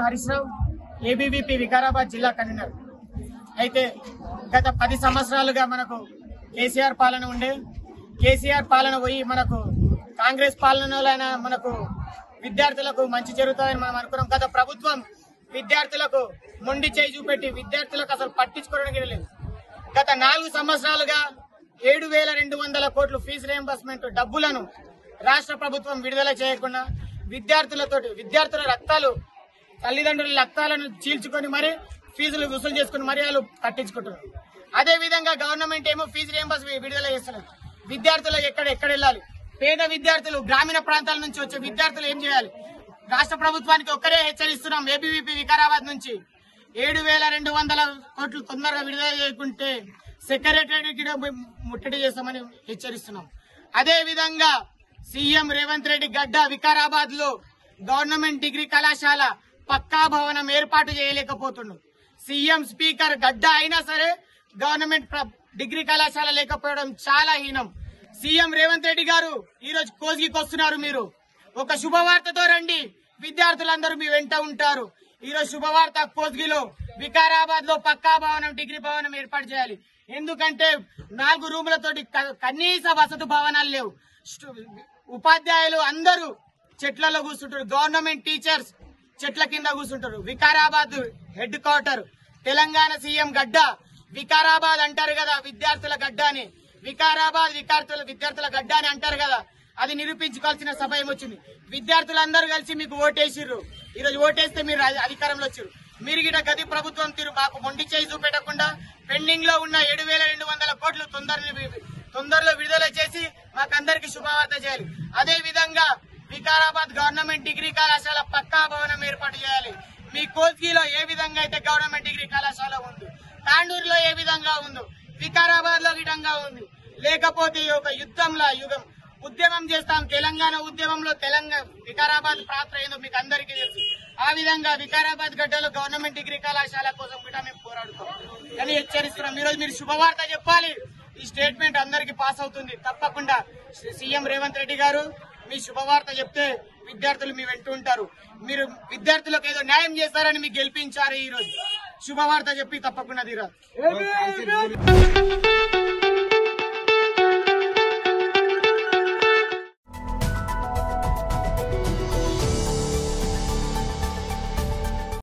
Harish Rao, ABVP Vikarabad జిల్లా convener. అయితే గత 10 సంవత్సరాలుగా మనకు కేసీఆర్ పాలన ఉండే. కేసీఆర్ పాలన పోయి మనకు కాంగ్రెస్ పాలనలో మనకు విద్యార్థులకు మంచి జరుగుతుందని మనం అనుకున్నాం. గత ప్రభుత్వం విద్యార్థులకు మొండి చేయి చూపెట్టి విద్యార్థులకు అసలు పట్టించుకోవడానికి లేదు. గత 4 సంవత్సరాలుగా 7,200 కోట్లు ఫీజు రియంబర్స్మెంట్ డబ్బులను రాష్ట్ర ప్రభుత్వం విడుదల చేయకుండా విద్యార్థుల రక్తాలు, తల్లిదండ్రుల రక్తాలను చీల్చుకొని మరి ఫీజులు వసూలు చేసుకుని మరి వాళ్ళు కట్టించుకుంటున్నారు. అదే విధంగా గవర్నమెంట్ ఏమో ఫీజు రియంబర్స్ విడుదల చేస్తున్నారు. విద్యార్థులు ఎక్కడ వెళ్ళాలి? పేద విద్యార్థులు, గ్రామీణ ప్రాంతాల నుంచి వచ్చే విద్యార్థులు ఏం చేయాలి? రాష్ట్ర ప్రభుత్వానికి ఒక్కరే హెచ్చరిస్తున్నాం. ఏబీవీపీ వికారాబాద్ నుంచి 7,200 కోట్లు తొందరగా విడుదల చేయకుంటే సెక్రటరీ ముట్టడి చేస్తామని హెచ్చరిస్తున్నాం. అదే విధంగా సీఎం రేవంత్ రెడ్డి గడ్డ వికారాబాద్ లో గవర్నమెంట్ డిగ్రీ కళాశాల పక్కా భవనం ఏర్పాటు చేయలేకపోతున్నాడు. సీఎం స్పీకర్ గడ్డ అయినా సరే గవర్నమెంట్ డిగ్రీ కళాశాల లేకపోవడం చాలా హీనం. సీఎం రేవంత్ రెడ్డి గారు ఈరోజు కోజికి వస్తున్నారు. మీరు ఒక శుభవార్తతో రండి, విద్యార్థులందరూ మీ వెంట ఉంటారు. ఈరోజు శుభవార్త, కోజ్గిలో వికారాబాద్ లో పక్కా భవనం, డిగ్రీ భవనం ఏర్పాటు చేయాలి. ఎందుకంటే 4 రూములతోటి కనీస వసతి భవనాలు లేవు. ఉపాధ్యాయులు అందరూ చెట్లలో కూర్చుంటారు. గవర్నమెంట్ టీచర్స్ చెట్ల కింద కూర్చుంటారు. Vikarabad head quarter, Telangana CM గడ్డ. వికారాబాద్ అంటారు కదా విద్యార్థుల గడ్డ అని. వికారాబాద్ విద్యార్థుల గడ్డ అని అంటారు కదా. అది నిరూపించుకోవాల్సిన సమయం వచ్చింది. విద్యార్థులందరూ కలిసి మీకు ఓటేసిర్రు. ఈరోజు ఓటేస్తే మీరు అధికారంలో వచ్చారు. మీరు గిట గది ప్రభుత్వం తీరు మాకు మొండి చేయి చూపెట్టకుండా పెండింగ్ లో ఉన్న 7,200 కోట్లు తొందరలో విడుదల చేసి మాకందరికి శుభవార్త చేయాలి. అదే విధంగా వికారాబాద్ గవర్నమెంట్ డిగ్రీ కళాశాల పక్కా భవనం ఏర్పాటు చేయాలి. మీ కోజ్గిలో ఏ విధంగా అయితే గవర్నమెంట్ డిగ్రీ కళాశాల ఉంది, తాండూరులో ఏ విధంగా ఉందో వికారాబాద్ లో విధంగా ఉంది. లేకపోతే ఒక ఉద్యమం చేస్తాం. తెలంగాణ ఉద్యమంలో వికారాబాద్ పాత్ర ఏందో మీకు అందరికీ తెలుసు. ఆ విధంగా వికారాబాద్ గడ్డలో గవర్నమెంట్ డిగ్రీ కళాశాల కోసం కూడా మేము పోరాడుతాం అని హెచ్చరిస్తున్నాం. ఈరోజు మీరు శుభవార్త చెప్పాలి. ఈ స్టేట్మెంట్ అందరికీ పాస్ అవుతుంది. తప్పకుండా సీఎం రేవంత్ రెడ్డి గారు మీ శుభవార్త చెప్తే విద్యార్థులు మీ వెంట ఉంటారు. మీరు విద్యార్థులకు ఏదో న్యాయం చేస్తారని మీకు గెలిపించారు. ఈ రోజు శుభవార్త చెప్పి తప్పకుండా తీరాలి.